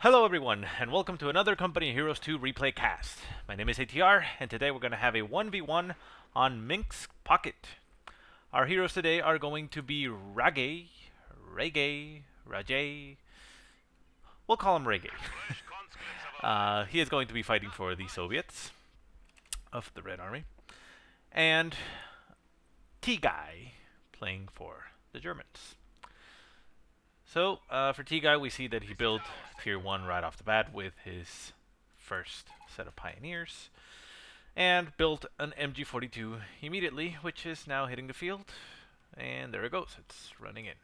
Hello everyone, and welcome to another Company Heroes 2 replay cast. My name is ATR, and today we're going to have a 1v1 on Minsk Pocket. Our heroes today are going to be Ragge, Ragge. We'll call him Ragge. He is going to be fighting for the Soviets of the Red Army. And TeaGuy playing for the Germans. So, for TeaGuy, we see that he built Tier 1 right off the bat with his first set of Pioneers, and built an MG42 immediately, which is now hitting the field, and there it goes, it's running in.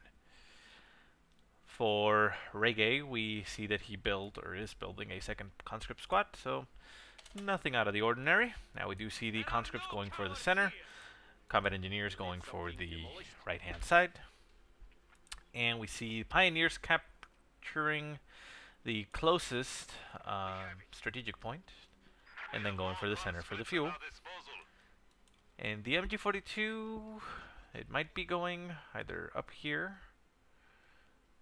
For Ragge, we see that he built, or is building, a second conscript squad, so nothing out of the ordinary. Now we do see the conscripts going for the center, combat engineers going for the right-hand side, and we see Pioneers capturing the closest strategic point, and then going for the center for the fuel. And the MG42, it might be going either up here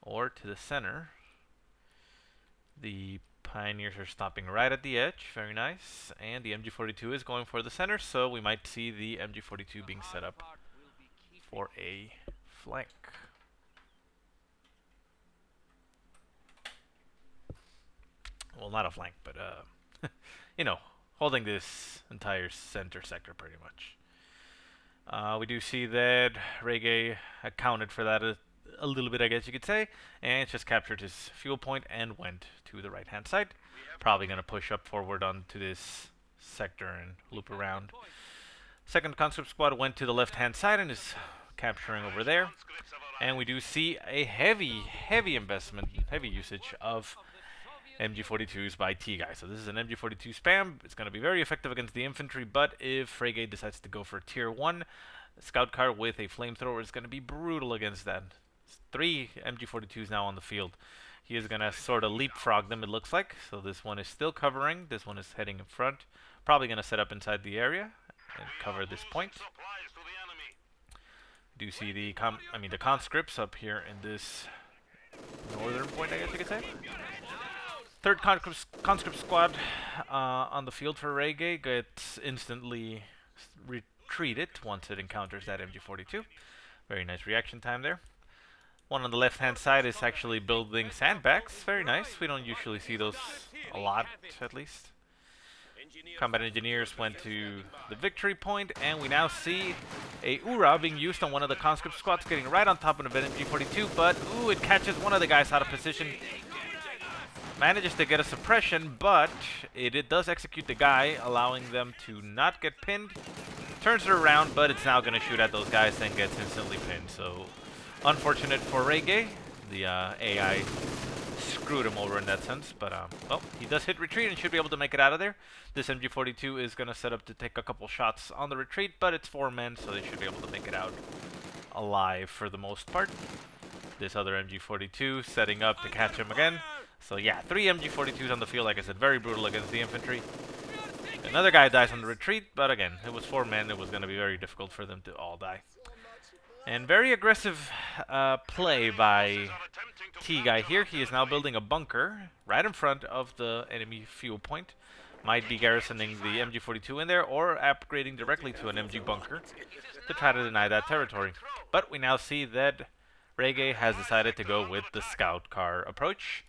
or to the center. The Pioneers are stopping right at the edge, very nice, and the MG42 is going for the center, so we might see the MG42 being set up for a flank. Well, not a flank, but, you know, holding this entire center sector pretty much. We do see that Ragge accounted for that a little bit, I guess you could say, and just captured his fuel point and went to the right-hand side. Probably going to push up forward onto this sector and loop around. Second conscript squad went to the left-hand side and is capturing over there. And we do see a heavy investment, heavy usage of MG42s by TeaGuy. So this is an MG42 spam. It's going to be very effective against the infantry, but if Ragge decides to go for Tier 1, a scout car with a flamethrower is going to be brutal against that. 3 MG42s now on the field. He is going to sort of leapfrog them, it looks like. So this one is still covering. This one is heading in front. Probably going to set up inside the area and cover this point. Do see the conscripts up here in this northern point, I guess you could say. Third conscript squad on the field for Ragge gets instantly retreated once it encounters that MG42. Very nice reaction time there. One on the left-hand side is actually building sandbags. Very nice. We don't usually see those a lot, at least. Combat engineers went to the victory point, and we now see a URA being used on one of the conscript squads, getting right on top of an MG42, but ooh, it catches one of the guys out of position. Manages to get a suppression, but it does execute the guy, allowing them to not get pinned. Turns it around, but it's now going to shoot at those guys and gets instantly pinned. So, unfortunate for Ragge. The AI screwed him over in that sense, but well, he does hit retreat and should be able to make it out of there. This MG42 is going to set up to take a couple shots on the retreat, but it's 4 men, so they should be able to make it out alive for the most part. This other MG42 setting up to catch him again. So yeah, 3 MG42s on the field, like I said, very brutal against the infantry. Another guy dies on the retreat, but again, it was 4 men. It was going to be very difficult for them to all die. And very aggressive play by TeaGuy here. He is now building a bunker right in front of the enemy fuel point. Might be garrisoning the MG42 in there or upgrading directly to an MG bunker to try to deny that territory. But we now see that Ragge has decided to go with the scout car approach.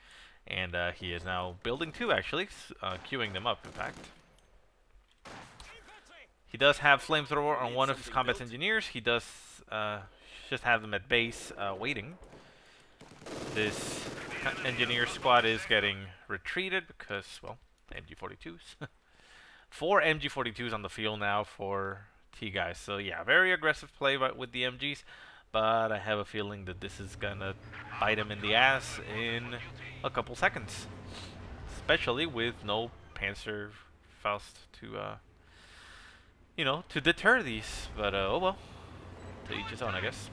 And he is now building 2, actually, queuing them up, in fact. He does have flamethrower on one of his combat engineers. He does just have them at base waiting. This engineer squad is getting retreated because, well, MG42s. 4 MG42s on the field now for TeaGuy. So yeah, very aggressive play with the MGs. But I have a feeling that this is gonna bite him in the ass in a couple seconds. Especially with no Panzerfaust to, you know, to deter these. But, oh well. To each his own, I guess.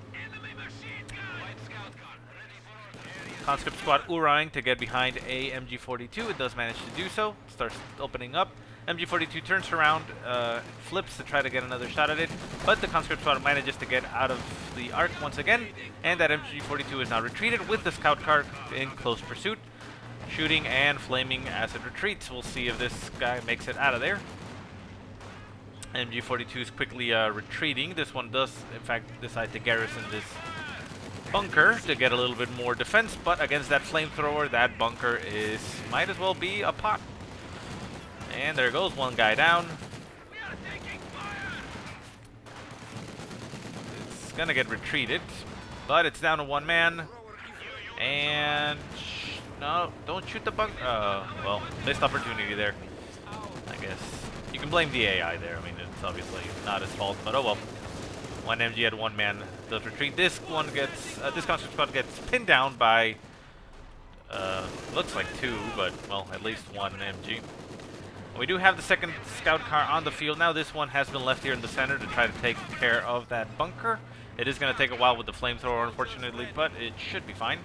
Conscript squad Urang to get behind a MG42. It does manage to do so. Starts opening up. MG42 turns around, flips to try to get another shot at it, but the conscript squad manages to get out of the arc once again, and that MG42 is now retreated with the scout car in close pursuit. shooting and flaming as it retreats. We'll see if this guy makes it out of there. MG42 is quickly retreating. This one does, in fact, decide to garrison this bunker to get a little bit more defense, but against that flamethrower, that bunker might as well be a pot. And there goes one guy down. It's gonna get retreated, but it's down to one man. And no, don't shoot the bunker. Well, missed opportunity there. I guess you can blame the AI there. I mean, it's obviously not his fault, but oh well. One MG at one man does retreat. This one gets, this conscript squad gets pinned down by, looks like two, but well, at least one MG. We do have the second scout car on the field now. This one has been left here in the center to try to take care of that bunker. It is going to take a while with the flamethrower, unfortunately, but it should be fine.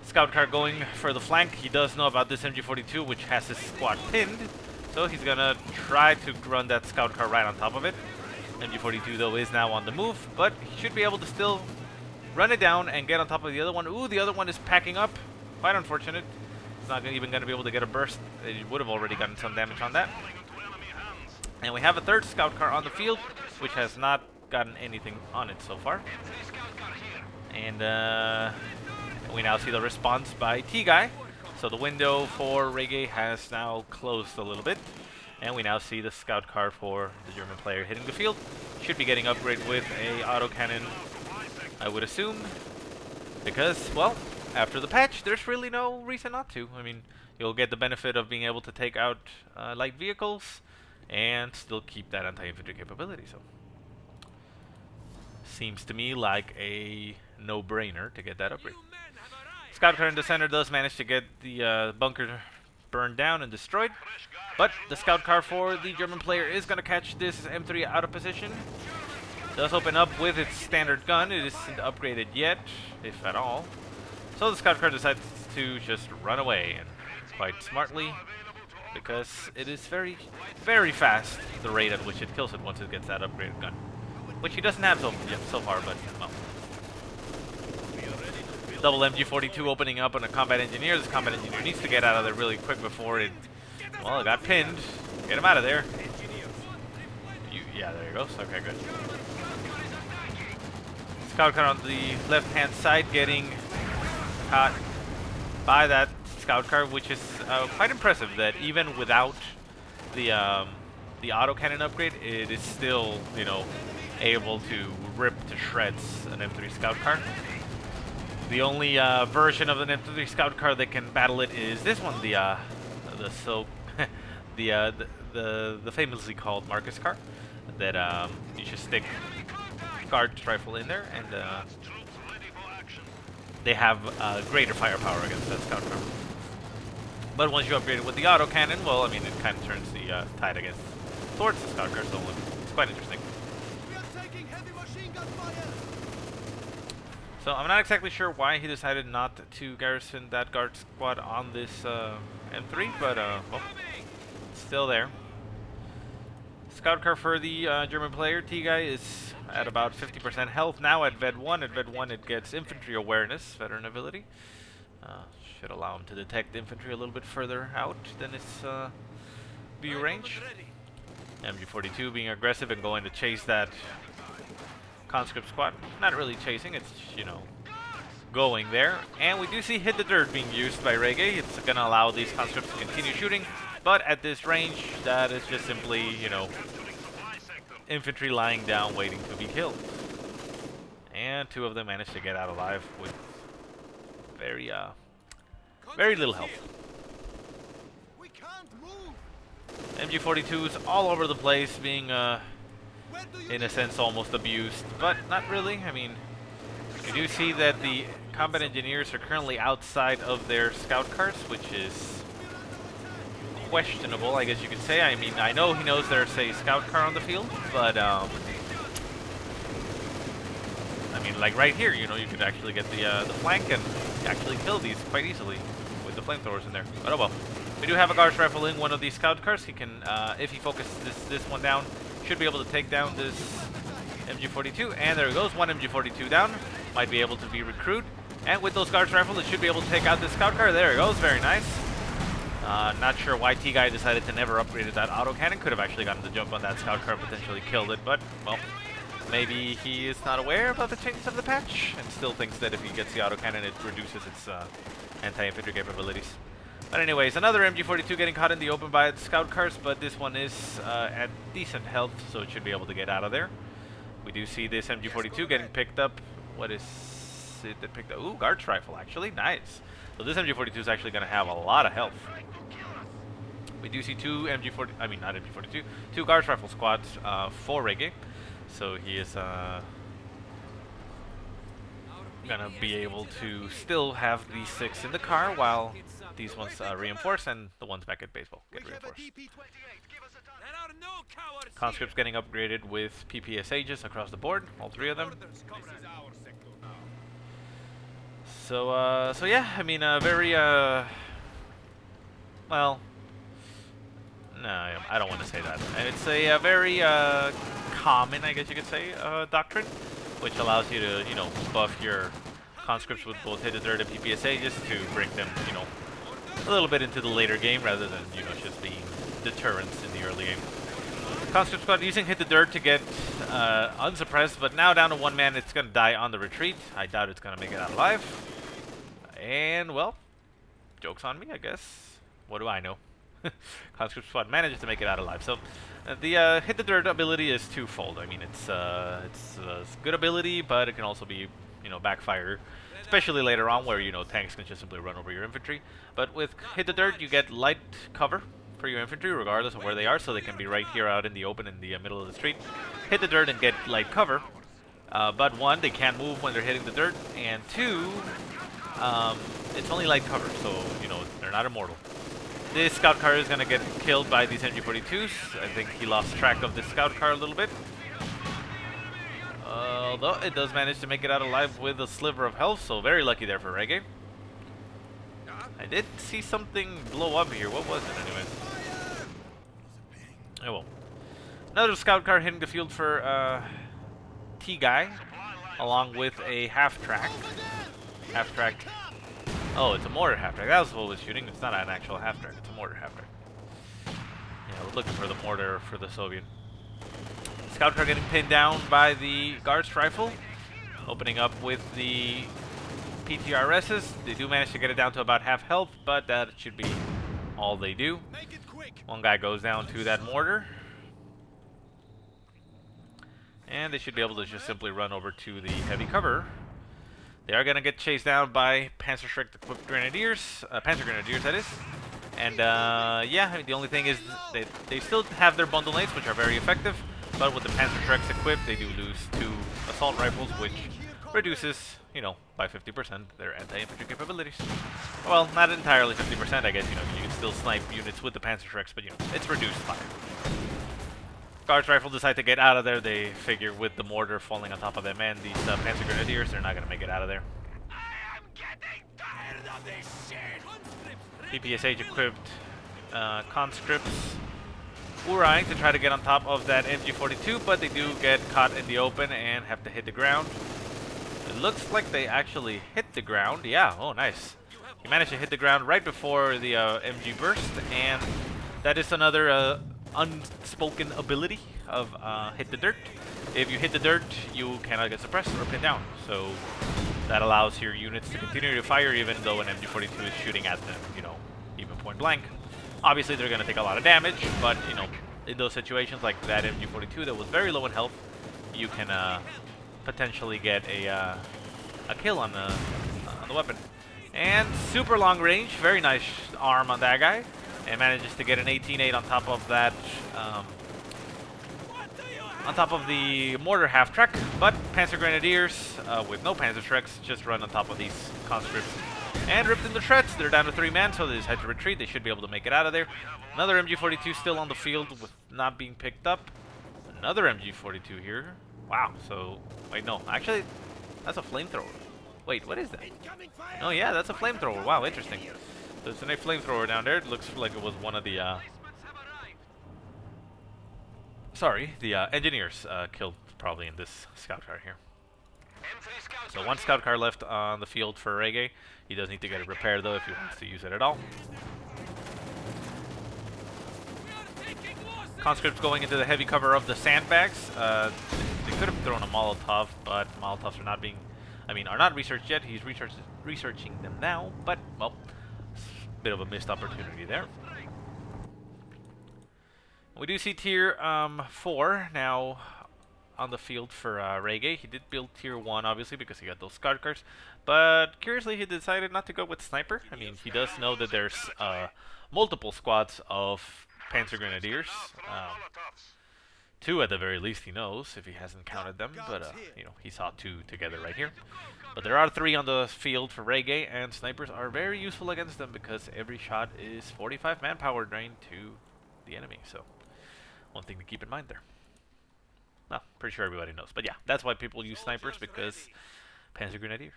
Scout car going for the flank. He does know about this MG42, which has his squad pinned, so he's going to try to run that scout car right on top of it. MG42, though, is now on the move, but he should be able to still run it down and get on top of the other one. Ooh, the other one is packing up. Quite unfortunate. It's not even going to be able to get a burst. It would have already gotten some damage on that. And we have a third scout car on the field, which has not gotten anything on it so far. And we now see the response by TeaGuy. So the window for Ragge has now closed a little bit. And we now see the scout car for the German player hitting the field. Should be getting upgraded with a autocannon, I would assume. Because, well, after the patch, there's really no reason not to. I mean, you'll get the benefit of being able to take out light vehicles and still keep that anti-infantry capability. So, seems to me like a no-brainer to get that upgrade. Scout car in the center does manage to get the bunker burned down and destroyed, but the scout car for the German player is going to catch this M3 out of position. Does open up with its standard gun. It isn't upgraded yet, if at all. So the scout car decides to just run away, and quite smartly, because it is very, very fast, the rate at which it kills it once it gets that upgraded gun. Which he doesn't have so far, but, well. Double MG42 opening up on a combat engineer. This combat engineer needs to get out of there really quick before it, well, it got pinned. Get him out of there. Yeah, there he goes. Okay, good. Scout car on the left-hand side getting caught by that scout car, which is quite impressive that even without the autocannon upgrade, it is still, you know, able to rip to shreds an M3 scout car. The only version of an M3 scout car that can battle it is this one, the famously called Marcus car. That you just stick guard rifle in there, and they have greater firepower against that scout car. But once you upgrade it with the autocannon, well, I mean, it kind of turns the tide towards the scout car, so it's quite interesting. So I'm not exactly sure why he decided not to garrison that guard squad on this M3, but well, it's still there. Scout car for the German player, TeaGuy, is at about 50% health now at Ved 1. At Ved 1 it gets infantry awareness, veteran ability. Should allow him to detect infantry a little bit further out than its view range. MG42 being aggressive and going to chase that conscript squad. Not really chasing, it's, you know, going there. And we do see hit the dirt being used by Ragge. It's going to allow these conscripts to continue shooting, but at this range, that is just simply, you know, infantry lying down waiting to be killed. And two of them managed to get out alive with very little help. MG42 is all over the place, being in a sense almost abused, but not really. I mean, you do see that the combat engineers are currently outside of their scout cars, which is questionable, I guess you could say. I mean, I know he knows there's a scout car on the field, but I mean, like right here, you know, you could actually get the flank and actually kill these quite easily with the flamethrowers in there. But oh well. We do have a guard rifle in one of these scout cars. He can, if he focuses this one down, should be able to take down this MG42. And there he goes, one MG42 down. Might be able to be recruited. And with those guards rifles, it should be able to take out this scout car. There it goes, very nice. Not sure why TeaGuy decided to never upgrade that autocannon. Could have actually gotten the jump on that scout car, potentially killed it, but, well, maybe he is not aware about the changes of the patch, and still thinks that if he gets the autocannon, it reduces its anti-infantry capabilities. But anyways, another MG42 getting caught in the open by its scout cars, but this one is at decent health, so it should be able to get out of there. We do see this MG42 getting picked up. What is it that picked up? Ooh, guards rifle, actually. Nice. So this MG42 is actually going to have a lot of health. We do see two guards rifle squads for Ragge. So he is gonna be able to still have these 6 in the car while these ones reinforce and the ones back at baseball get reinforced. Conscripts getting upgraded with PPSHs across the board, all 3 of them. So yeah, I mean, very well. No, I don't want to say that. It's a very common, I guess you could say, doctrine, which allows you to, you know, buff your conscripts with both hit the dirt and PPSA just to bring them, you know, a little bit into the later game rather than, you know, just being deterrents in the early game. Conscript squad using hit the dirt to get unsuppressed, but now down to 1 man, it's going to die on the retreat. I doubt it's going to make it out alive. And, well, joke's on me, I guess. What do I know? Conscript squad manages to make it out alive. So the hit the dirt ability is twofold. I mean, it's a good ability, but it can also be, you know, backfire, especially later on where, you know, tanks can just simply run over your infantry. But with hit the dirt, you get light cover for your infantry regardless of where they are, so they can be right here out in the open in the middle of the street. Hit the dirt and get light cover. But 1, they can't move when they're hitting the dirt, and 2, it's only light cover, so, you know, they're not immortal. This scout car is going to get killed by these MG42s. I think he lost track of this scout car a little bit. Although it does manage to make it out alive with a sliver of health, so very lucky there for Ragge. I did see something blow up here. What was it anyways? Oh well. Another scout car hitting the field for TeaGuy, along with a half-track. Half-track. Oh, it's a mortar half-track. That was what was shooting. It's not an actual half-track. It's a mortar half-track. Yeah, we're looking for the mortar for the Soviet. Scout car getting pinned down by the guards rifle. Opening up with the PTRSs. They do manage to get it down to about half health, but that should be all they do. 1 guy goes down to that mortar. And they should be able to just simply run over to the heavy cover. They are going to get chased down by Panzerschreck equipped grenadiers, Panzer grenadiers that is. And yeah, I mean, the only thing is they still have their bundle nades, which are very effective. But with the Panzerschrecks equipped, they do lose 2 assault rifles, which reduces, you know, by 50% their anti-infantry capabilities. Well, not entirely 50%, I guess, you know, you can still snipe units with the Panzerschrecks, but, you know, it's reduced by. Guards rifle decide to get out of there. They figure with the mortar falling on top of them and these Panzer grenadiers, they're not going to make it out of there. I am getting tired of this shit. PPSH equipped conscripts Urine to try to get on top of that MG42, but they do get caught in the open and have to hit the ground. It looks like they actually hit the ground. Yeah, oh nice. You managed to hit the ground right before the MG burst, and that is another unspoken ability of hit the dirt. If you hit the dirt, you cannot get suppressed or pinned down. So that allows your units to continue to fire even though an MG42 is shooting at them, you know, even point blank. Obviously, they're going to take a lot of damage, but, you know, in those situations like that MG42 that was very low in health, you can potentially get a kill on the weapon. And super long range, very nice arm on that guy, and manages to get an 18-8 on top of that, on top of the mortar half-track. But Panzer Grenadiers with no Panzerschrecks just run on top of these conscripts and ripped into shreds. They're down to 3 men, so they just had to retreat. They should be able to make it out of there. Another MG42 still on the field with not being picked up. Another MG42 here. Wow, so, wait, no, actually, that's a flamethrower. Wait, what is that? Oh yeah, that's a flamethrower. Wow, interesting. There's a flamethrower down there. It looks like it was one of the, engineers killed probably in this scout car here. So one scout car left on the field for Ragge. He does need to get it repaired though if he wants to use it at all. Conscripts going into the heavy cover of the sandbags. They could have thrown a Molotov, but Molotovs are not being, are not researched yet. He's researching them now, but well, bit of a missed opportunity there. We do see tier 4 now on the field for Ragge. He did build tier 1 obviously because he got those scout cars, but curiously he decided not to go with sniper. He does know that there's multiple squads of Panzer Grenadiers. 2 at the very least he knows, if he hasn't counted them, but he saw 2 together right here. But there are 3 on the field for Ragge, and snipers are very useful against them because every shot is 45 manpower drain to the enemy, so one thing to keep in mind there. Well, pretty sure everybody knows, but yeah, that's why people use snipers, because Panzer Grenadiers.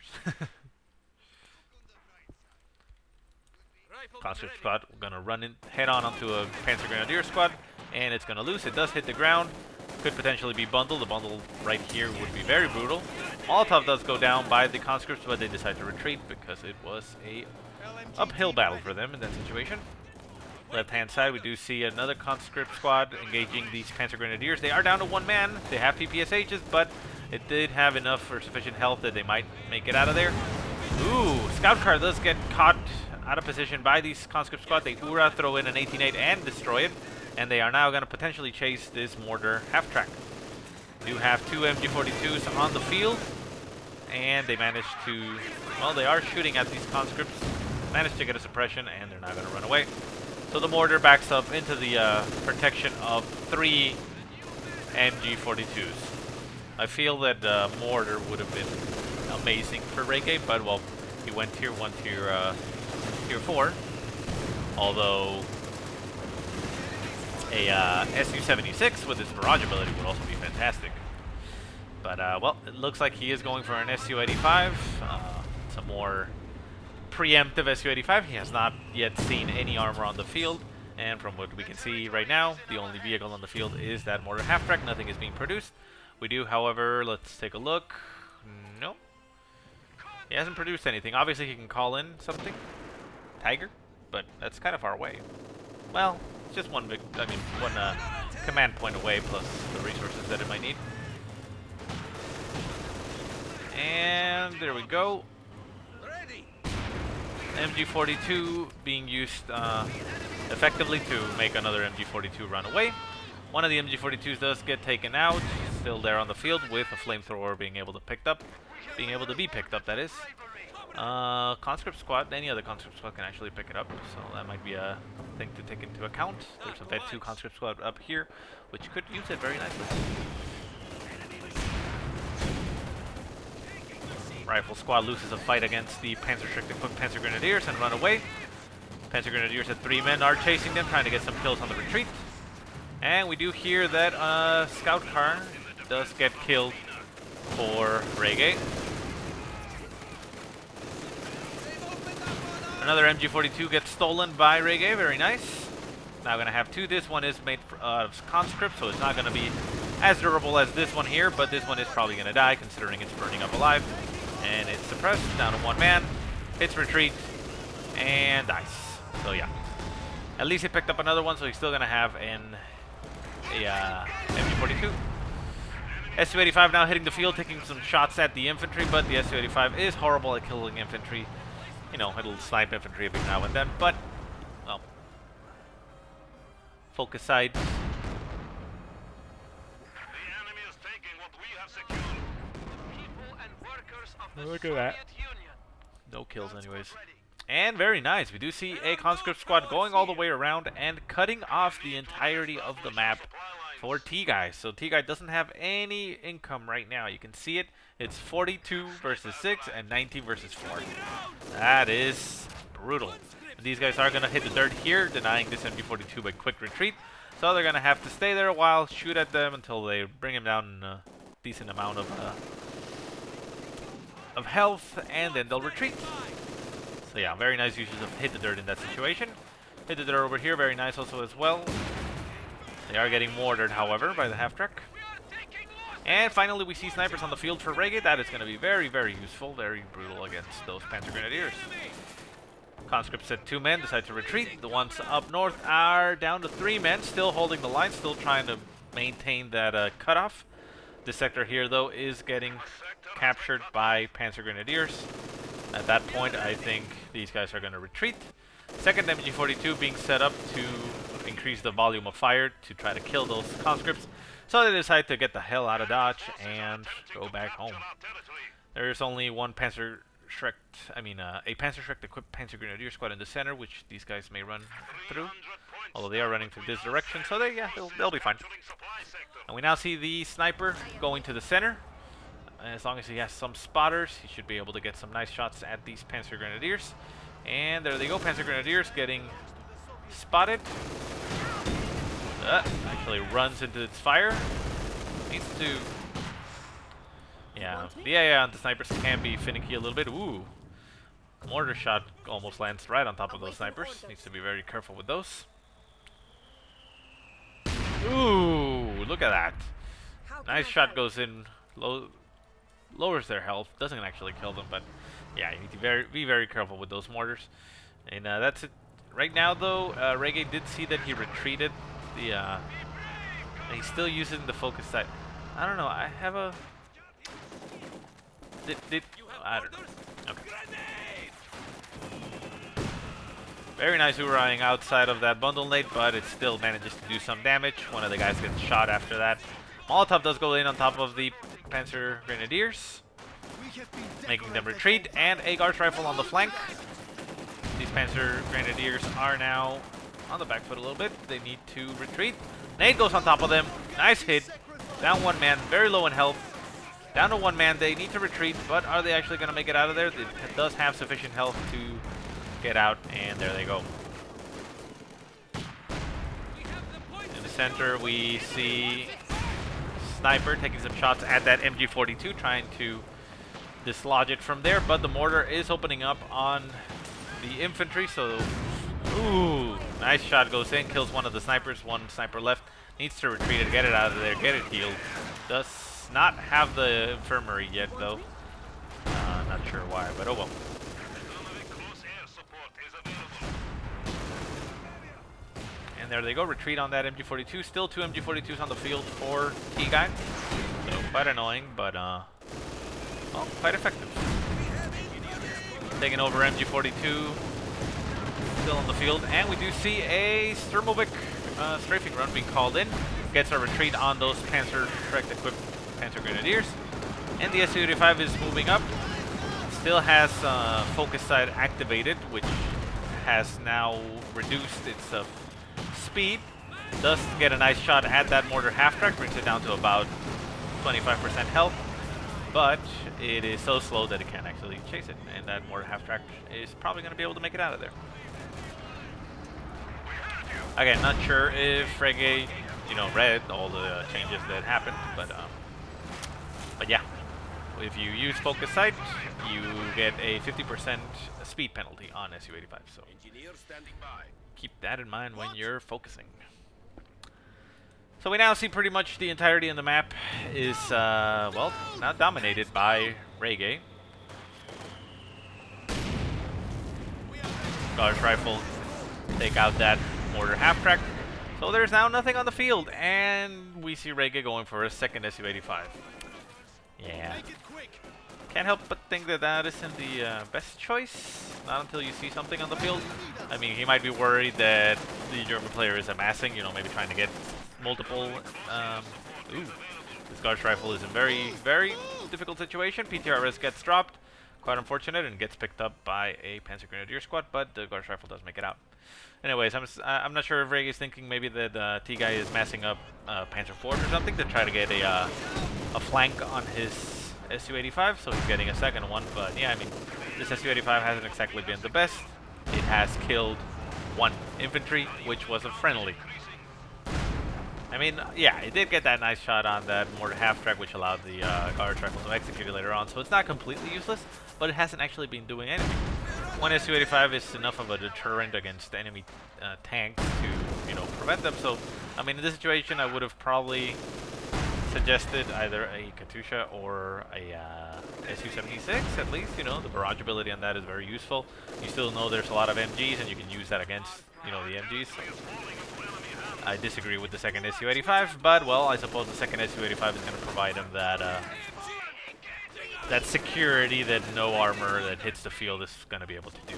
Conscript squad gonna run in head on onto a Panzer Grenadier squad, and it's gonna lose. It does hit the ground. Could potentially be bundled. The bundle right here would be very brutal. Molotov does go down by the conscripts, but they decide to retreat because it was a uphill battle for them in that situation. Left hand side, we do see another conscript squad engaging these Panzer Grenadiers. They are down to 1 man. They have PPSHs, but it did have enough or sufficient health that they might make it out of there. Ooh, scout car does get caught out of position by these conscript squad. They Ura, throw in an 18-8 and destroy it, and they are now going to potentially chase this mortar half-track. We do have 2 MG42s on the field, and they managed to, well, they are shooting at these conscripts, managed to get a suppression, and they're not going to run away. So the mortar backs up into the protection of 3 MG42s. I feel that mortar would have been amazing for Ragge, but well, he went tier 1, tier 4, although a Su-76 with his barrage ability would also be fantastic. But well, it looks like he is going for an Su-85. It's a more preemptive Su-85. He has not yet seen any armor on the field, and from what we can see right now, the only vehicle on the field is that mortar half-track. Nothing is being produced. We do, however, let's take a look. No. He hasn't produced anything. Obviously, he can call in something. Tiger? But that's kind of far away. Well, it's just one command point away, plus the resources that it might need. And there we go. MG42 being used effectively to make another MG42 run away. One of the MG42s does get taken out, still there on the field with a flamethrower being able to be picked up, that is. Conscript squad, any other conscript squad can actually pick it up, so that might be a thing to take into account. There's a Vet 2 conscript squad up here, which could use it very nicely. Rifle squad loses a fight against the Panzer-Strict equipped Panzer Grenadiers and run away. Panzer Grenadiers at 3 men are chasing them, trying to get some kills on the retreat. And we do hear that scout car does get killed for Ragge. Another MG42 gets stolen by Ragge, very nice. Now gonna have 2. This one is made of conscript, so it's not gonna be as durable as this one here, but this one is probably gonna die considering it's burning up alive. And it's suppressed, down to 1 man. Hits retreat, and dies. So yeah. At least he picked up another one, so he's still gonna have a MG42. Su-85 now hitting the field, taking some shots at the infantry, but the Su-85 is horrible at killing infantry. You know, it'll snipe infantry every now and then, but, well, focus sight. The enemy is taking what we have secured. The people and workers of the Look at that. Soviet Union. No kills anyways. And very nice. We do see a conscript squad going all the way around and cutting off the entirety of the map for TeaGuy. So TeaGuy doesn't have any income right now. You can see it. It's 42 versus 6 and 19 versus 4. That is brutal. And these guys are going to hit the dirt here, denying this MG42 by quick retreat. So they're going to have to stay there a while, shoot at them until they bring him down a decent amount of health, and then they'll retreat. So yeah, very nice usage of hit the dirt in that situation. Hit the dirt over here, very nice also as well. They are getting mortared, however, by the half-track. And finally, we see snipers on the field for Ragge. That is going to be very, very useful, very brutal against those Panzer Grenadiers. Conscripts at 2 men decide to retreat. The ones up north are down to 3 men, still holding the line, still trying to maintain that cutoff. This sector here, though, is getting captured by Panzer Grenadiers. At that point, I think these guys are going to retreat. Second MG42 being set up to increase the volume of fire to try to kill those conscripts. So they decide to get the hell out of Dodge and go back home. There is only one a Panzer Schreck equipped Panzer Grenadier squad in the center, which these guys may run through. Although they are running through this direction, so they'll be fine. And we now see the sniper going to the center. As long as he has some spotters, he should be able to get some nice shots at these Panzer Grenadiers. And there they go, Panzer Grenadiers getting spotted. Actually runs into its fire. Needs to... Yeah, the AI on the snipers can be finicky a little bit. Ooh. Mortar shot almost lands right on top of those snipers. Needs to be very careful with those. Ooh, look at that. Nice shot goes in, lowers their health. Doesn't actually kill them, but yeah, you need to be very careful with those mortars. And that's it. Right now, though, Ragge did see that he retreated. He's still using the focus sight. I don't know. I have a... I don't know. Okay. Very nice hoorahing outside of that bundle nade, but it still manages to do some damage. One of the guys gets shot after that. Molotov does go in on top of the Panzer Grenadiers, making them retreat, and a Guards Rifle on the flank. These Panzer Grenadiers are now on the back foot a little bit. They need to retreat. Nade goes on top of them. Nice hit. Down 1 man, very low in health. Down to 1 man. They need to retreat, but are they actually going to make it out of there? It does have sufficient health to get out, and there they go. In the center, we see Sniper taking some shots at that MG42, trying to dislodge it from there, but the mortar is opening up on the infantry, so... Ooh, nice shot goes in, kills one of the snipers. One sniper left, needs to retreat it, get it out of there, get it healed. Does not have the infirmary yet, though. Not sure why, but oh well. And there they go, retreat on that MG42. Still 2 MG42s on the field for TeaGuy. So quite annoying, but well, quite effective. Taking over MG42. Still in the field, and we do see a Sturmovik strafing run being called in. Gets a retreat on those Panzer Schreck equipped Panzer Grenadiers. And the Su-85 is moving up. Still has focus sight activated, which has now reduced its speed. Does get a nice shot at that mortar half-track, brings it down to about 25% health. But it is so slow that it can't actually chase it, and that mortar half-track is probably going to be able to make it out of there. Again, not sure if Ragge, read all the changes that happened, but yeah, if you use focus sight, you get a 50% speed penalty on Su-85. So keep that in mind when you're focusing. So we now see pretty much the entirety of the map is well, now dominated by Ragge. Guards Rifle take out that mortar half-track. So there's now nothing on the field, and we see Ragge going for a second Su-85. Yeah. Can't help but think that that isn't the best choice. Not until you see something on the field. I mean, he might be worried that the German player is amassing, maybe trying to get multiple... Ooh. This Guards Rifle is in very, very difficult situation. PTRS gets dropped. Quite unfortunate, and gets picked up by a Panzer Grenadier squad, but the Guards Rifle does make it out. Anyways, I'm not sure if Ragge is thinking maybe that TeaGuy is massing up Panzer Force or something to try to get a flank on his Su-85, so he's getting a second one. But yeah, I mean, this Su-85 hasn't exactly been the best. It has killed 1 infantry, which was a friendly. I mean, yeah, it did get that nice shot on that mortar half-track, which allowed the Guards Rifle to execute it later on, so it's not completely useless, but it hasn't actually been doing anything. 1 Su-85 is enough of a deterrent against enemy tanks to, prevent them. So, I mean, in this situation, I would have probably suggested either a Katusha or a Su-76. At least, you know, the barrage ability on that is very useful. You still know there's a lot of MGs, and you can use that against, you know, the MGs. So I disagree with the second Su-85, but well, I suppose the second Su-85 is going to provide him that that security that no armor that hits the field is going to be able to do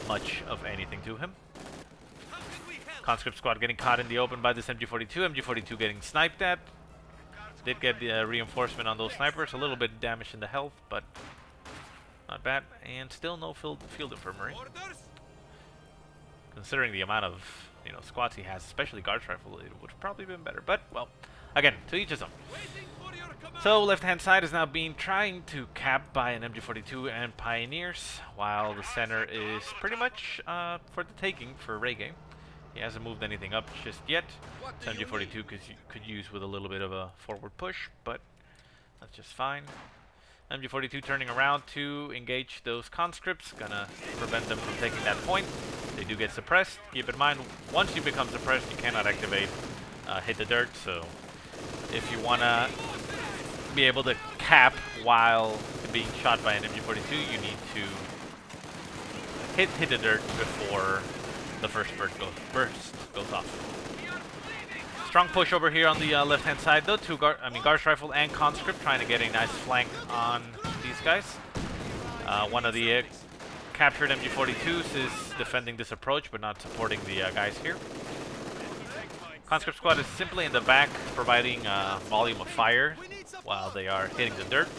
much of anything to him. Conscript squad getting caught in the open by this MG42. MG42 getting sniped at. Did get the reinforcement on those snipers. A little bit damage in the health, but not bad. And still no field infirmary. Considering the amount of, you know, squads he has, especially guards rifle, it would have probably been better. But well, again, to each his own. So left-hand side is now being trying to cap by an MG42 and Pioneers, while the center is pretty much for the taking for Ragge. He hasn't moved anything up just yet. So MG42 could use with a little bit of a forward push, but that's just fine. MG42 turning around to engage those conscripts, gonna prevent them from taking that point. They do get suppressed. Keep in mind, once you become suppressed, you cannot activate hit the dirt. So if you wanna be able to cap while being shot by an MG42, you need to hit the dirt before the first burst goes off. Strong push over here on the left-hand side, though. Guards rifle and conscript trying to get a nice flank on these guys. One of the captured MG42s is defending this approach, but not supporting the guys here. Conscript squad is simply in the back, providing volume of fire while they are hitting the dirt.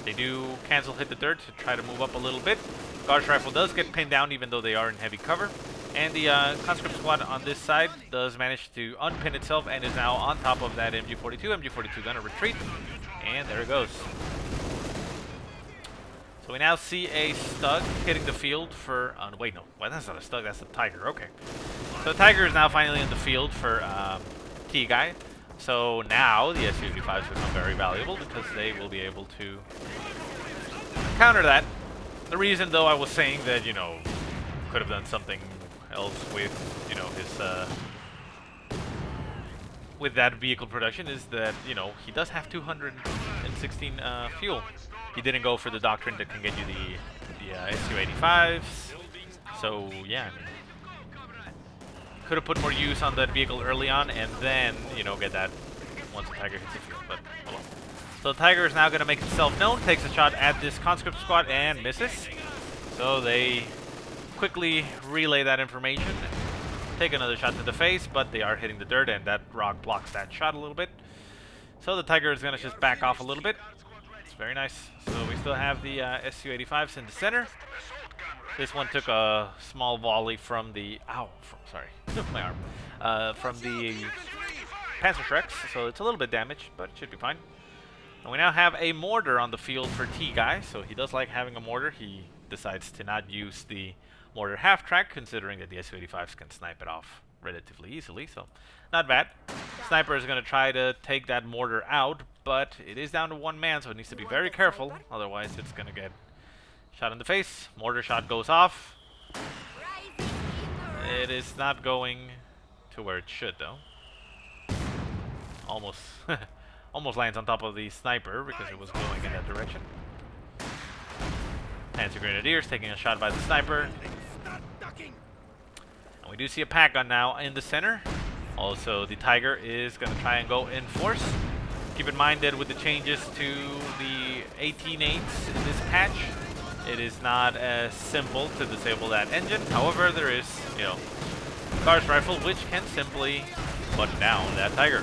They do cancel hit the dirt to try to move up a little bit. Guards rifle does get pinned down even though they are in heavy cover. And the conscript squad on this side does manage to unpin itself and is now on top of that MG42. MG42 gonna retreat. And there it goes. So we now see a Stug hitting the field for... wait, no. Well, that's not a Stug, that's a Tiger. Okay. So Tiger is now finally in the field for TeaGuy. So now the Su-85s become very valuable because they will be able to counter that. The reason, though, I was saying that, you know, could have done something else with, you know, his with that vehicle production is that, you know, he does have 216 fuel. He didn't go for the doctrine that can get you the Su-85s. So yeah, I mean, could have put more use on that vehicle early on and then, you know, get that once the Tiger hits the field. But hold on. So the Tiger is now going to make itself known, takes a shot at this conscript squad and misses. So they quickly relay that information, take another shot to the face, but they are hitting the dirt and that rock blocks that shot a little bit. So the Tiger is going to just back off a little bit. It's very nice. So we still have the Su-85s in the center. This one took a small volley from the... sorry, my arm. From the Panzer Shreks, so it's a little bit damaged, but it should be fine. And we now have a mortar on the field for TeaGuy, so he does like having a mortar. He decides to not use the mortar half-track, considering that the Su-85s can snipe it off relatively easily, so not bad. Sniper is going to try to take that mortar out, but it is down to one man, so it needs to be very careful, otherwise it's going to get shot in the face. Mortar shot goes off. It is not going to where it should, though. Almost almost lands on top of the sniper because it was going in that direction. Panzer Grenadiers taking a shot by the sniper. And we do see a pack gun now in the center. Also, the Tiger is going to try and go in force. Keep in mind that with the changes to the 18-8s in this patch, it is not as simple to disable that engine. However, there is, you know, Guards rifle, which can simply button down that Tiger.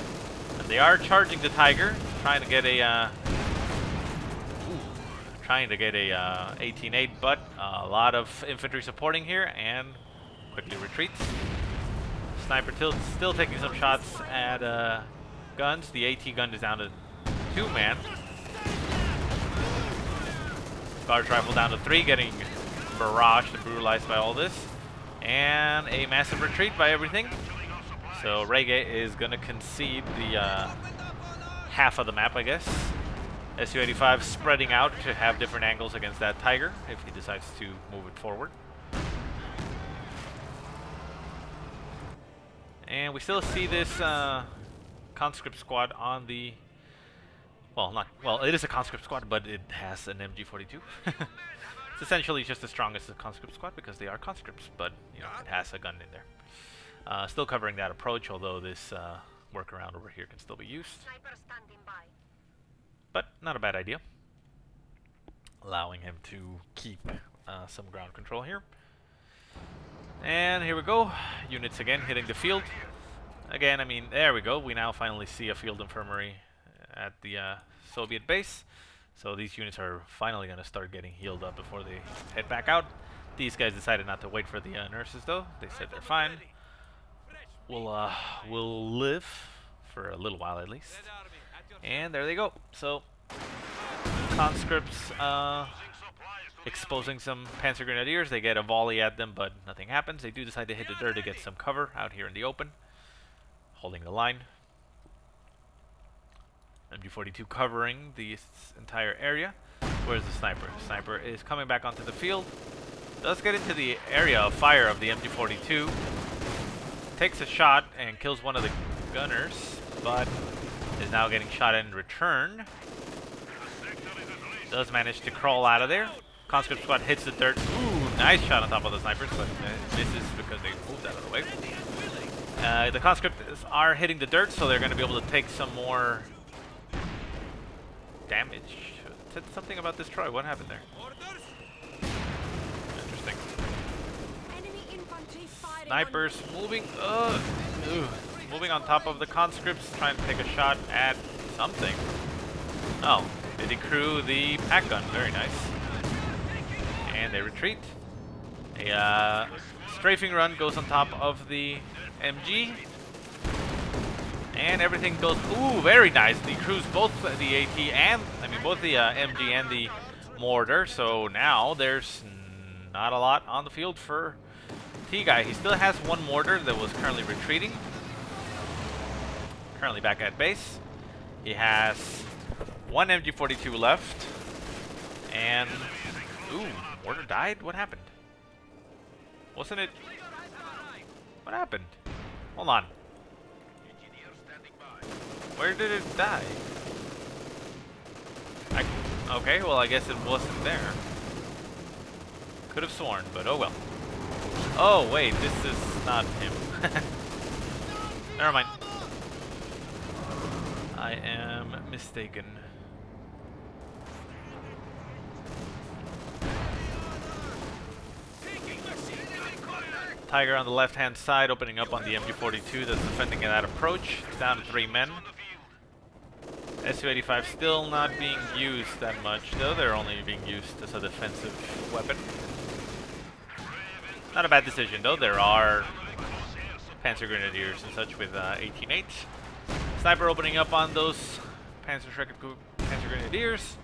And they are charging the Tiger, trying to get a 18-8, but a lot of infantry supporting here and quickly retreats. Sniper still taking some shots at guns. The AT gun is down to 2-man. Guards rifle down to 3, getting barraged and brutalized by all this. And a massive retreat by everything. So Ragge is going to concede the half of the map, I guess. Su-85 spreading out to have different angles against that Tiger if he decides to move it forward. And we still see this conscript squad on the... Well, not... Well, it is a conscript squad, but it has an MG42. It's essentially just as strong as the conscript squad because they are conscripts, but, you know, it has a gun in there. Still covering that approach, although this workaround over here can still be used. But not a bad idea. Allowing him to keep some ground control here. And here we go. Units again hitting the field. Again, I mean, there we go. We now finally see a field infirmary at the Soviet base. So these units are finally going to start getting healed up before they head back out. These guys decided not to wait for the nurses, though. They said they're fine. We'll live for a little while at least. And there they go. So conscripts exposing some Panzer Grenadiers. They get a volley at them, but nothing happens. They do decide to hit the dirt to get some cover out here in the open, holding the line. MG42 covering the entire area. Where's the sniper? Sniper is coming back onto the field. Does get into the area of fire of the MG42. Takes a shot and kills one of the gunners, but is now getting shot in return. Does manage to crawl out of there. Conscript squad hits the dirt. Ooh, nice shot on top of the snipers, but misses because they moved out of the way. The conscripts are hitting the dirt, so they're going to be able to take some more damage. It said something about destroy. What happened there? Interesting. Snipers moving. Moving on top of the conscripts, trying to take a shot at something. Oh, they decrew the pack gun. Very nice. And they retreat. A strafing run goes on top of the MG. And everything goes, ooh, very nice. Decrews both the AT and, both the MG and the mortar. So now there's not a lot on the field for TeaGuy. He still has one mortar that was currently retreating. Currently back at base. He has one MG42 left. And, ooh, mortar died? What happened? Wasn't it? What happened? Hold on. Where did it die? Okay, well I guess it wasn't there. Could have sworn, but oh well. Oh wait, this is not him. Never mind. I am mistaken. TeaGuy on the left-hand side, opening up on the MG42 that's defending that approach. It's down to 3 men. Su-85 still not being used that much, though they're only being used as a defensive weapon. Not a bad decision, though. There are Panzer Grenadiers and such with 18-8. Sniper opening up on those Panzer Grenadiers.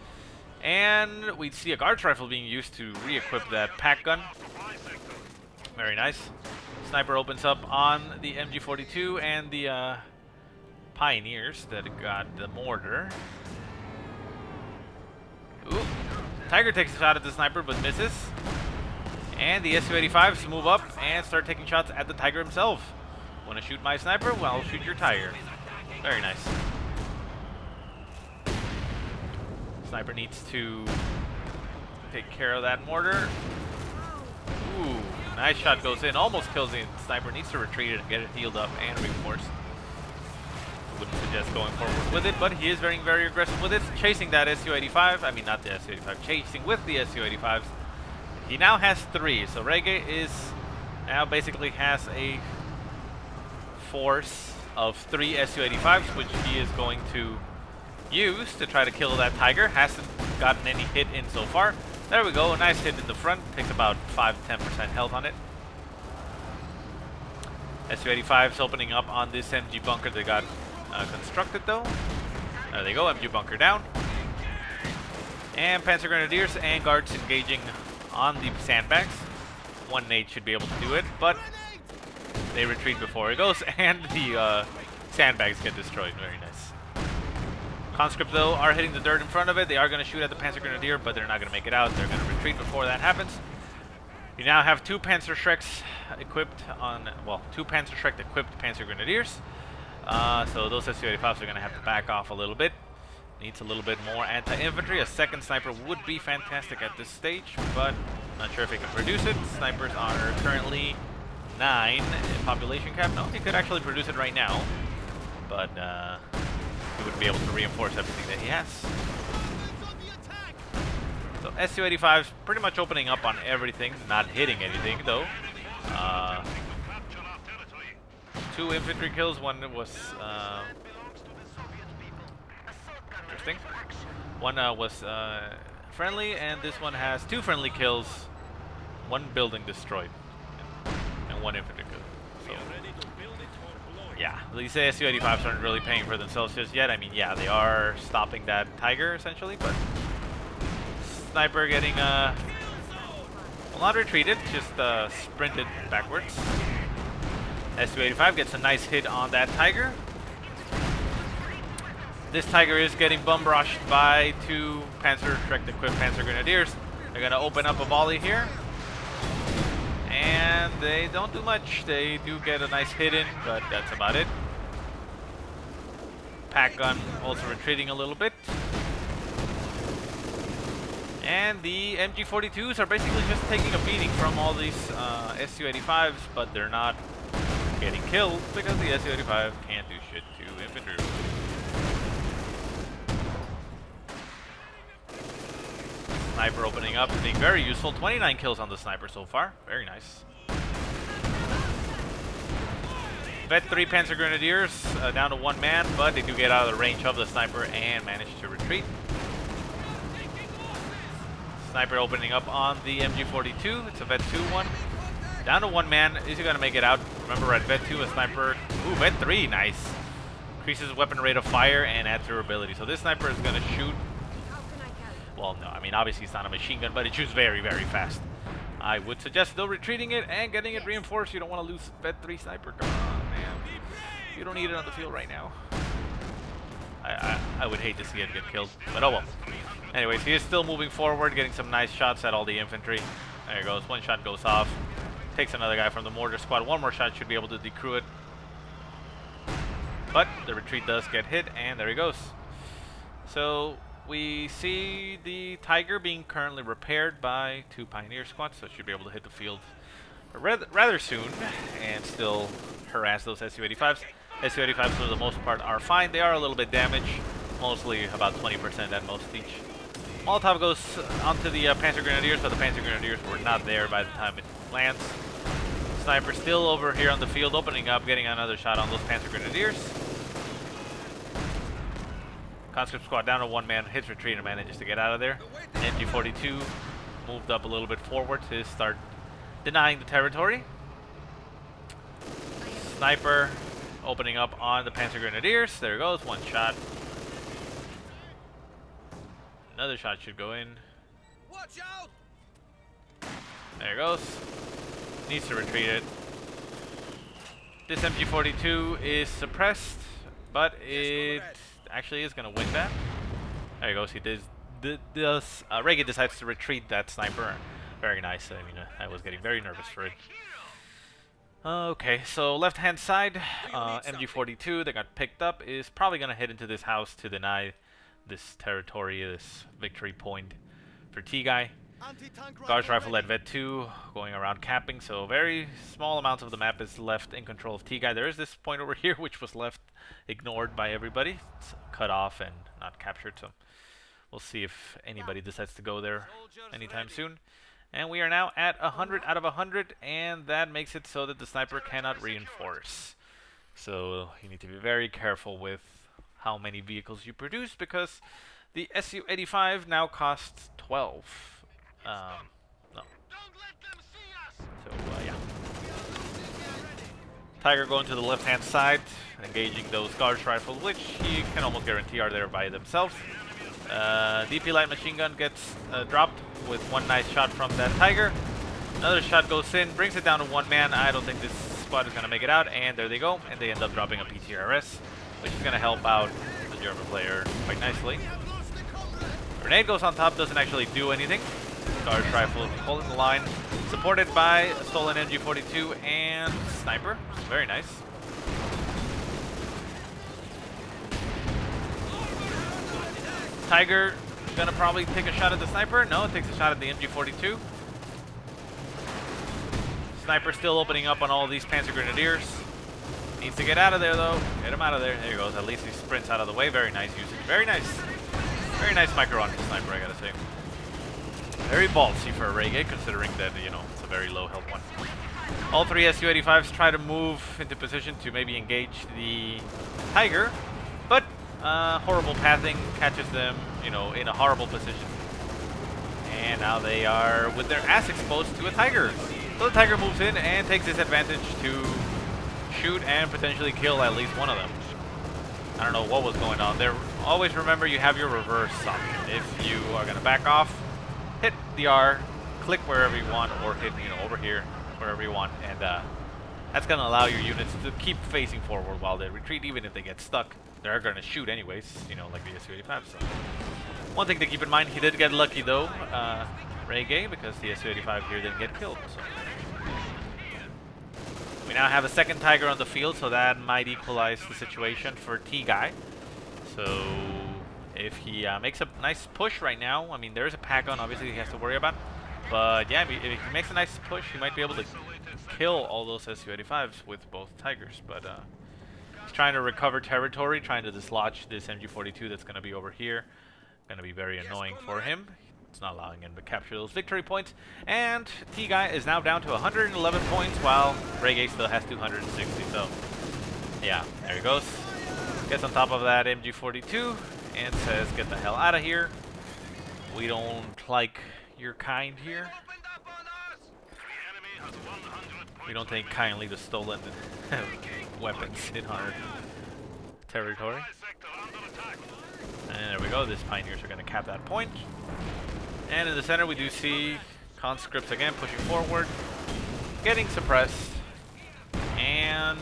And we see a Guards Rifle being used to re-equip that pack gun. Very nice. Sniper opens up on the MG42 and the Pioneers that got the mortar. Ooh. TeaGuy takes a shot at the sniper but misses. And the Su-85s move up and start taking shots at the TeaGuy himself. Want to shoot my sniper? Well, I'll shoot your TeaGuy. Very nice. Sniper needs to take care of that mortar. Ooh. Nice shot goes in, almost kills the sniper. Needs to retreat it and get it healed up and reinforced. I wouldn't suggest going forward with it, but he is very, very aggressive with it. Chasing that Su-85. I mean, not the Su-85. Chasing with the Su-85s. He now has 3. So Ragge is now basically has a force of 3 Su-85s, which he is going to use to try to kill that TeaGuy. Hasn't gotten any hit in so far. There we go, a nice hit in the front. Takes about 5-10% health on it. Su-85's opening up on this MG bunker that got constructed though. There they go, MG bunker down. And Panzer Grenadiers and Guards engaging on the sandbags. One nade should be able to do it, but they retreat before it goes, and the sandbags get destroyed. Very nice. Conscript, though, are hitting the dirt in front of it. They are going to shoot at the Panzer Grenadier, but they're not going to make it out. They're going to retreat before that happens. You now have 2 Panzer Shreks equipped on, well, 2 Panzer Shrek equipped Panzer Grenadiers. So those SU-85s are going to have to back off a little bit. Needs a little bit more anti-infantry. A second sniper would be fantastic at this stage, but not sure if he can produce it. Snipers are currently 9 in population cap. No, he could actually produce it right now, but he wouldn't be able to reinforce everything that he has. So SU-85's pretty much opening up on everything, not hitting anything though. 2 infantry kills, one was interesting. One was friendly, and this one has 2 friendly kills, 1 building destroyed, and 1 infantry kill. So, yeah, these SU-85s aren't really paying for themselves just yet. I mean, yeah, they are stopping that Tiger essentially, but sniper getting well, not retreated, just sprinted backwards. SU-85 gets a nice hit on that Tiger. This Tiger is getting bum rushed by 2 direct-equipped Panzer Grenadiers. They're going to open up a volley here. And they don't do much. They do get a nice hit in, but that's about it. Pack gun also retreating a little bit. And the MG42s are basically just taking a beating from all these SU-85s, but they're not getting killed because the SU-85 can't do shit to infantry. Sniper opening up and being very useful. 29 kills on the sniper so far. Very nice. Vet 3 Panzer Grenadiers down to 1 man, but they do get out of the range of the sniper and manage to retreat. Sniper opening up on the MG42. It's a Vet 2 one. Down to 1 man. Is he going to make it out? Remember, at Vet 2, a sniper. Ooh, Vet 3. Nice. Increases weapon rate of fire and adds durability. So this sniper is going to shoot. Well, no. I mean, obviously it's not a machine gun, but it shoots very, very fast. I would suggest though retreating it and getting it reinforced. You don't want to lose Vet 3 sniper. Come on, man. You don't need it on the field right now. I would hate to see it get killed, but oh well. Anyways, he is still moving forward, getting some nice shots at all the infantry. There he goes. 1 shot goes off. Takes another guy from the mortar squad. 1 more shot should be able to decrew it. But the retreat does get hit, and there he goes. So we see the Tiger being currently repaired by 2 Pioneer squads, so it should be able to hit the field rather soon and still harass those SU-85s. SU-85s for the most part are fine. They are a little bit damaged, mostly about 20% at most each. Molotov goes onto the Panzer Grenadiers, but the Panzer Grenadiers were not there by the time it lands. Sniper still over here on the field, opening up, getting another shot on those Panzer Grenadiers. Conscript squad down to 1 man, hits retreat and manages to get out of there. MG42 moved up a little bit forward to start denying the territory. Sniper opening up on the Panzer Grenadiers. There goes, 1 shot. Another shot should go in. Watch out! There it goes. Needs to retreat it. This MG42 is suppressed, but it actually is going to win that. There he goes. He does. Ragge decides to retreat that sniper. Very nice. I mean, I was getting very nervous for it. Okay, so left-hand side, MG42 that got picked up is probably going to head into this house to deny this territory, this victory point for TeaGuy. Guards rifle at Vet 2 going around capping, so very small amounts of the map is left in control of TeaGuy. There is this point over here which was left ignored by everybody. It's cut off and not captured, so we'll see if anybody decides to go there anytime soon. And we are now at 100 out of 100, and that makes it so that the sniper cannot reinforce. So you need to be very careful with how many vehicles you produce, because the SU-85 now costs 12. No. So, yeah. Tiger going to the left-hand side, engaging those Guards rifles, which he can almost guarantee are there by themselves. DP light machine gun gets dropped with 1 nice shot from that Tiger. Another shot goes in, brings it down to 1 man. I don't think this squad is going to make it out, and there they go. And they end up dropping a PTRS, which is going to help out the German player quite nicely. Grenade goes on top, doesn't actually do anything. Guards rifle holding the line, supported by a stolen MG42 and sniper. Very nice. Tiger gonna probably take a shot at the sniper. No, it takes a shot at the MG42. Sniper still opening up on all these Panzer Grenadiers. Needs to get out of there though. Get him out of there. There he goes. At least he sprints out of the way. Very nice usage. Very nice. Very nice micro on the sniper, I gotta say. Very ballsy for a Ragge, considering that, you know, it's a very low health one. All three Su-85s try to move into position to maybe engage the Tiger, but horrible pathing catches them, you know, in a horrible position. And now they are with their ass exposed to a Tiger. So the Tiger moves in and takes this advantage to shoot and potentially kill at least one of them. I don't know what was going on there. Always remember you have your reverse option. If you are going to back off, hit the R, click wherever you want, or hit, you know, over here, wherever you want, and that's going to allow your units to keep facing forward while they retreat. Even if they get stuck, they're going to shoot anyways, you know, like the Su-85. So one thing to keep in mind, he did get lucky though, Ragge, because the Su-85 here didn't get killed. So we now have a second Tiger on the field, so that might equalize the situation for TeaGuy. So if he makes a nice push right now, I mean, there's a pack on, obviously he has to worry about. But yeah, if he makes a nice push, he might be able to kill all those Su-85s with both Tigers. But he's trying to recover territory, trying to dislodge this MG42 that's going to be over here. Going to be very annoying for him. It's not allowing him to capture those victory points. And TeaGuy is now down to 111 points, while Ragge still has 260. So yeah, there he goes. Gets on top of that MG42 and says, get the hell out of here. We don't like your kind here. We don't take kindly to stolen weapons in our territory. And there we go. These Pioneers are going to cap that point. And in the center, we do see conscripts again pushing forward, getting suppressed, and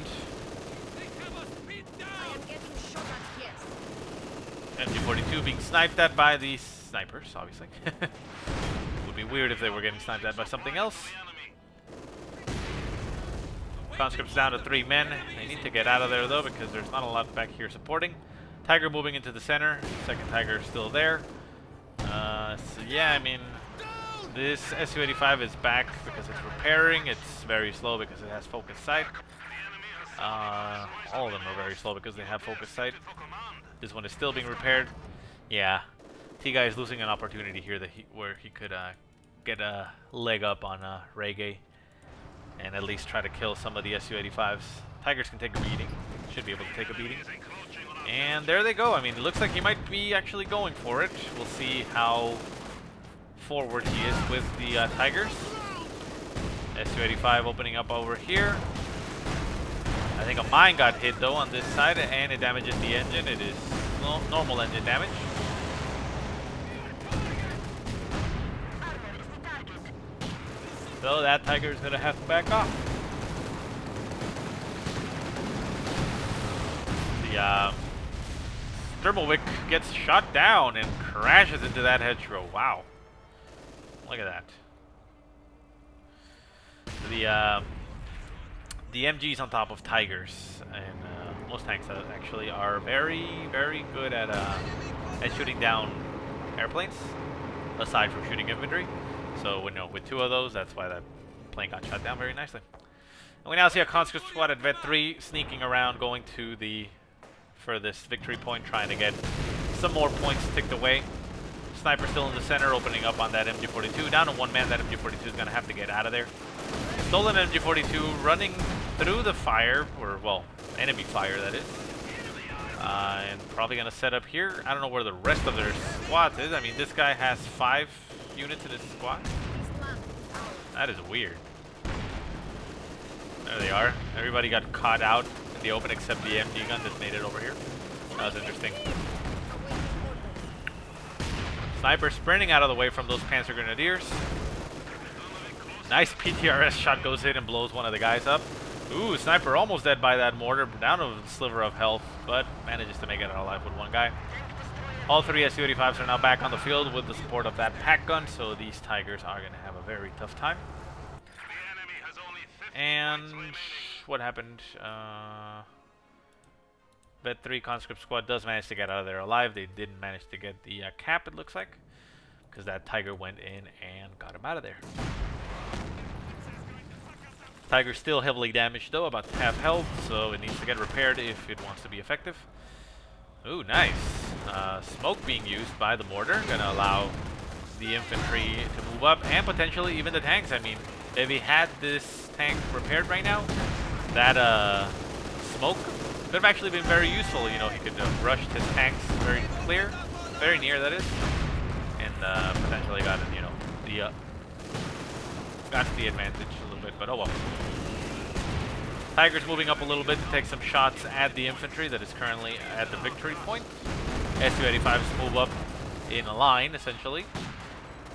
MG42 being sniped at by the snipers, obviously. Would be weird if they were getting sniped at by something else. Conscripts down to 3 men. They need to get out of there though, because there's not a lot back here supporting. Tiger moving into the center. Second Tiger is still there. So yeah, I mean, this Su-85 is back because it's repairing. It's very slow because it has focus sight. All of them are very slow because they have focus sight. This one is still being repaired. Yeah, TeaGuy is losing an opportunity here that where he could get a leg up on Ragge and at least try to kill some of the Su-85s. Tigers can take a beating. Should be able to take a beating. And there they go. I mean, it looks like he might be actually going for it. We'll see how forward he is with the Tigers. Su-85 opening up over here. I think a mine got hit though on this side, and it damages the engine. It is normal engine damage. So that Tiger is going to have to back off. The Thermalwick gets shot down and crashes into that hedgerow. Wow. Look at that. The MGs on top of Tigers, and most tanks actually are very, very good at shooting down airplanes, aside from shooting infantry. So with 2 of those, that's why that plane got shot down very nicely. And we now see a conscript squad at Vet 3 sneaking around, going to the furthest victory point, trying to get some more points ticked away. Sniper still in the center, opening up on that MG42. Down to 1 man. That MG42 is going to have to get out of there. Stolen MG42 running through the fire, or well, enemy fire that is. And probably going to set up here. I don't know where the rest of their squads is. I mean, this guy has 5 units in his squad. That is weird. There they are. Everybody got caught out in the open except the MG gun that made it over here. That was interesting. Sniper sprinting out of the way from those Panzer Grenadiers. Nice PTRS shot goes in and blows one of the guys up. Ooh, Sniper almost dead by that mortar, down to a sliver of health, but manages to make it out alive with 1 guy. All 3 Su-85s are now back on the field with the support of that pack gun, so these Tigers are going to have a very tough time. And what happened? Vet 3 conscript squad does manage to get out of there alive. They didn't manage to get the cap, it looks like, because that Tiger went in and got him out of there. Tiger's still heavily damaged though, about half health, so it needs to get repaired if it wants to be effective. Ooh, nice. Smoke being used by the mortar, gonna allow the infantry to move up, and potentially even the tanks. I mean, if he had this tank repaired right now, that smoke could have actually been very useful. You know, he could have rushed his tanks very near that is, and potentially gotten, you know, got the advantage a little bit, but oh well. Tiger's moving up a little bit to take some shots at the infantry that is currently at the victory point. Su-85s move up in a line, essentially,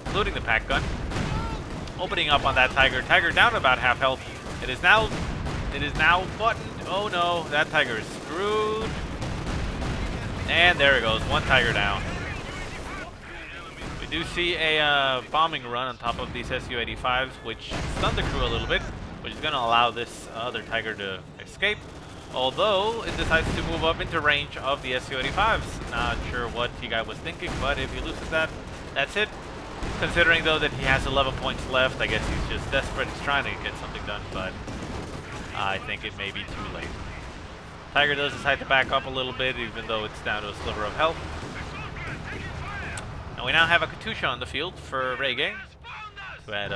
including the pack gun. Opening up on that Tiger. Tiger down about half health. It is now buttoned. Oh no, that Tiger is screwed. And there it goes, one Tiger down. We do see a bombing run on top of these Su-85s, which stunned the crew a little bit, which is going to allow this other Tiger to escape. Although it decides to move up into range of the Su-85s. Not sure what TeaGuy was thinking, but if he loses that, that's it. Considering though that he has 11 points left, I guess he's just desperate. He's trying to get something done, but I think it may be too late. Tiger does decide to back up a little bit, even though it's down to a sliver of health. And we now have a Katusha on the field for Ragge, who had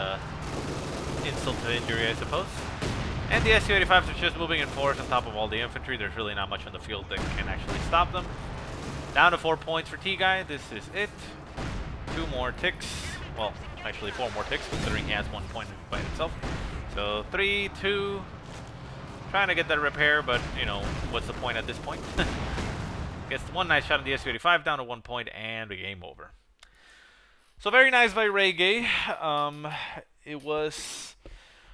insult to injury, I suppose. And the Su-85s are just moving in force on top of all the infantry. There's really not much on the field that can actually stop them. Down to 4 points for TeaGuy. This is it. 2 more ticks. Well, actually 4 more ticks, considering he has 1 point by itself. So 3, 2. Trying to get that repair, but, you know, what's the point at this point? Gets one nice shot on the Su-85, down to 1 point, and the game over. So very nice by Ragge. It was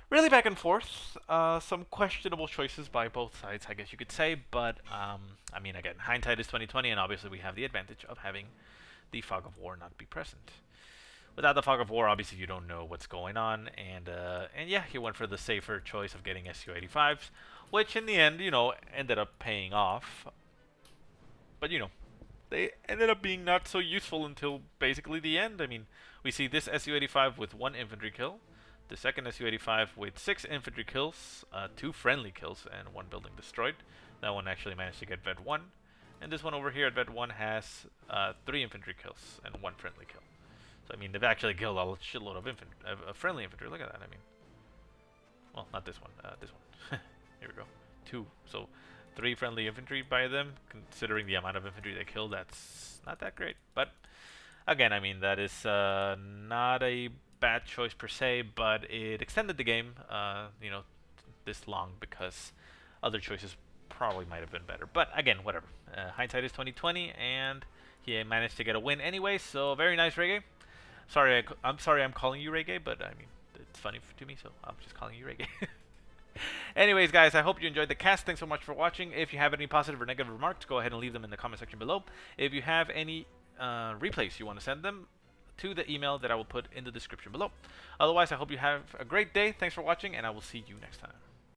really back and forth. Some questionable choices by both sides, I guess you could say. But, I mean, again, hindsight is 20/20, and obviously we have the advantage of having the fog of war not be present. Without the fog of war, obviously you don't know what's going on, and yeah, he went for the safer choice of getting Su-85s, which in the end, you know, ended up paying off. But, you know, they ended up being not so useful until basically the end. I mean, we see this Su-85 with 1 infantry kill, the second Su-85 with 6 infantry kills, 2 friendly kills, and 1 building destroyed. That one actually managed to get Vet 1. And this one over here at Vet 1 has 3 infantry kills and 1 friendly kill. So, I mean, they've actually killed a shitload of friendly infantry. Look at that, I mean. Well, not this one, this one. Here we go. 2. So, 3 friendly infantry by them, considering the amount of infantry they killed. That's not that great. But, again, I mean, that is not a bad choice per se, but it extended the game, you know, this long, because other choices probably might have been better. But again, whatever. Hindsight is 20/20, and he managed to get a win anyway. So very nice, Ragge. Sorry, I'm sorry I'm calling you Ragge, but I mean it's funny to me, so I'm just calling you Ragge. Anyways, guys, I hope you enjoyed the cast. Thanks so much for watching. If you have any positive or negative remarks, go ahead and leave them in the comment section below. If you have any replays you want to send them to the email that I will put in the description below. Otherwise, I hope you have a great day. Thanks for watching, and I will see you next time.